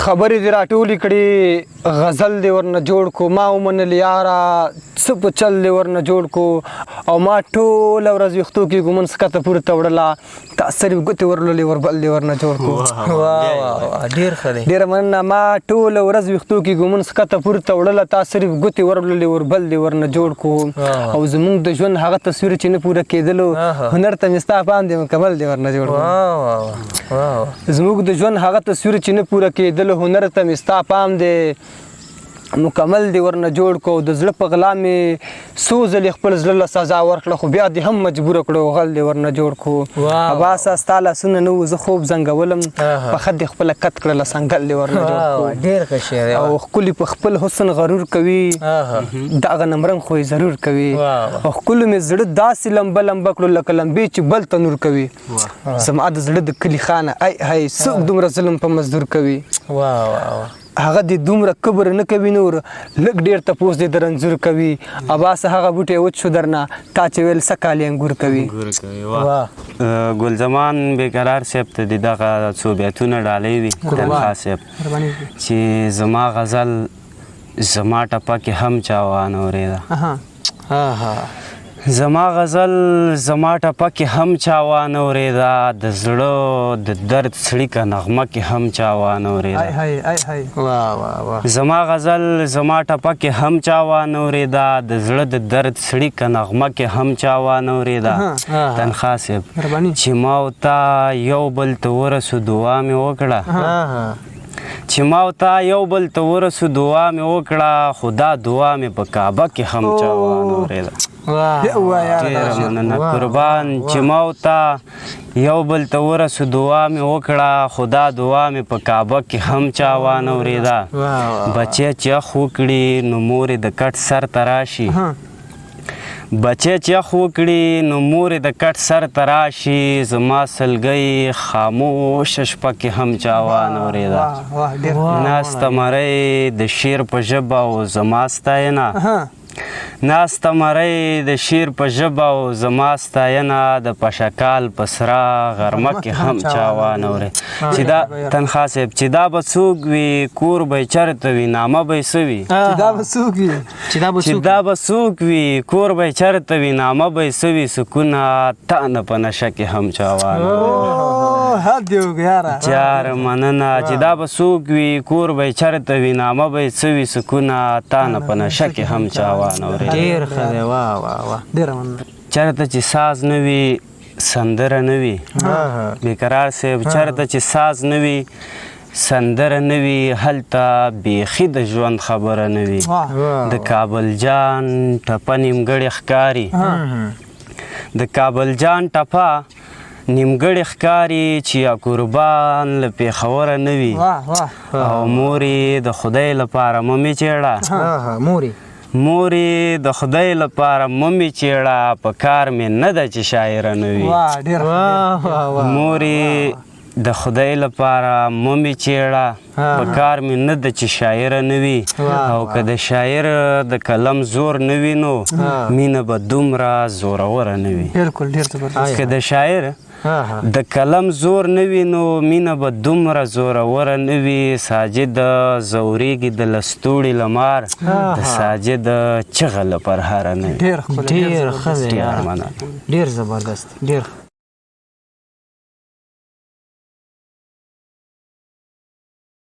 خبرې دې راټولې کړې غزل دې ورنه جوړ کو ما ومنل یاره څه په چل دې ورنه جوړ کو او ما ټوله ورځ ویښتو کې ګومن ښکته پورته وړله تا صرف ګوتې ورللې وربل دې ورنه جوړ کو ډېر ښه دی ډېره مننه ما ټوله ورځ ویښتو کې ګومن ښکته پورته وړله تا صرف ګوتې ورللې وربل دې ورنه جوړ کو او زموږ د ژوند هغه تصویر چې نه پوره کېدلو هنر ته مې ستا پام دی مکمل دې ورنه جوړ کو زموږ د ژوند هغه تصویر چې نه پوره کېدلو هنر ته مې ستا پام دی مکمل دې ورنه جوړ کو د زړه په غلا مې څو ځلې خپل زړه له سزا ورکړه خو بیا دې هم مجبوره کړو غل دې ورنه جوړ کو عباسه ستا لاسونه نه وو زه خوب زنګولم پښه دې خپله کت کړله سنګل دې ورنه جوړ کو ډېر ښه شعر دی او ښکلي په خپل حسن غرور کوي دغه نمرنګ خو یې ضرور کوي او ښکلو مې زړه داسې لمبه لمبه کړو لکه لمبې چې بل تنور کوي زما د زړه د کلي خانه ای هی څوک دومره ظلم په مزدور کوي هغه دې دومره کبر نه کوي نور لږ ډېر تپوس دې د رنځور کوي عباسه هغه بوټی وچ شو درنه تا چې ویل څه کالې انګور کوي ګل زمان بیقرار صاحب ته د دغه څو بیتونه ډالۍ وي تنخوا صاحب چې زما غزل زما ټپه کې هم چا وانه اورېده زما غزل زما ټپه کې هم چا وانه اورېده د زړه د درد څړیکه نغمه کې هم چا وانه اورېده زما غزل زما ټپه کې هم چا وانه اورېده د زړه د درد څړیکه نغمه کې هم چا وانه اورېده تنخوا صاحب چې ما او تا یو بل ته ورسو دعا مې وکړه چې ما او تا یو بل ته ورسو دعا مې وکړه خو دا دعا مې په کعبه کې هم چا وانه اورېده ډېره مننه قربان چې ما او تا یو بل ته ورسو دعا مې وکړه خو دا دعا مې په کعبه کې هم چا وانه اورېده بچی چې اخ وکړي نو مور یې د کټ سر ته راشي بچی چې اخ وکړي نو مور یې د کټ سر ته راشي زما سلګۍ خاموشه شپه کې هم چا وانه اورېده ناسته مرۍ د شعر په ژبه او زما ستاینه ناسته مرۍ د شعر په ژبه او زما ستاینه د پشکال په سره غرمه کې هم چا وانه اورېده چې دا تنخوا صاحب چې دا به څوک وي کور به یې چېرته وي نامه به یې څه وي چې دا به څوک وي کور به یې چېرته وي نامه به یې څه وي سکونه تا نه په نشه کې هم چا وانه اورېده جاره مننه چې دا به څوک وي کور به یې چېرته وي نامه به یې څه وي سکونه تا نه په نشه کې هم چا وانه اورېده ډېر ښه دی ډېره مننه چېرته چې ساز نه وي سندره نه وي بیقرار صاحب چېرته چې ساز نه وي سندره نه وي هلته بیخي د ژوند خبره نه وي د کابل جان ټپه نیمګړې ښکاري د کابل جان ټپه نیمګړې ښکاري چې یا قربان له پېښوره نه وي او مور یې د خدای لپاره ممې چېړه مور یې د خدای لپاره ممې چېړه په کار مې نه ده چې شاعره نه وي مور یې د خدای لپاره ممې چېړه په کار مې نه ده چې شاعره نه وي او که د شاعر د قلم زور نه وي نو مینه به دومره زوروره نه وي که د شاعر د قلم زور نه وي نو مینه به دومره زوروره نه وي ساجد زورېږي د لستوړي لمار د ساجد چغه له پرهاره نه وي ډېر ښه دی ډېر زبردست ډېر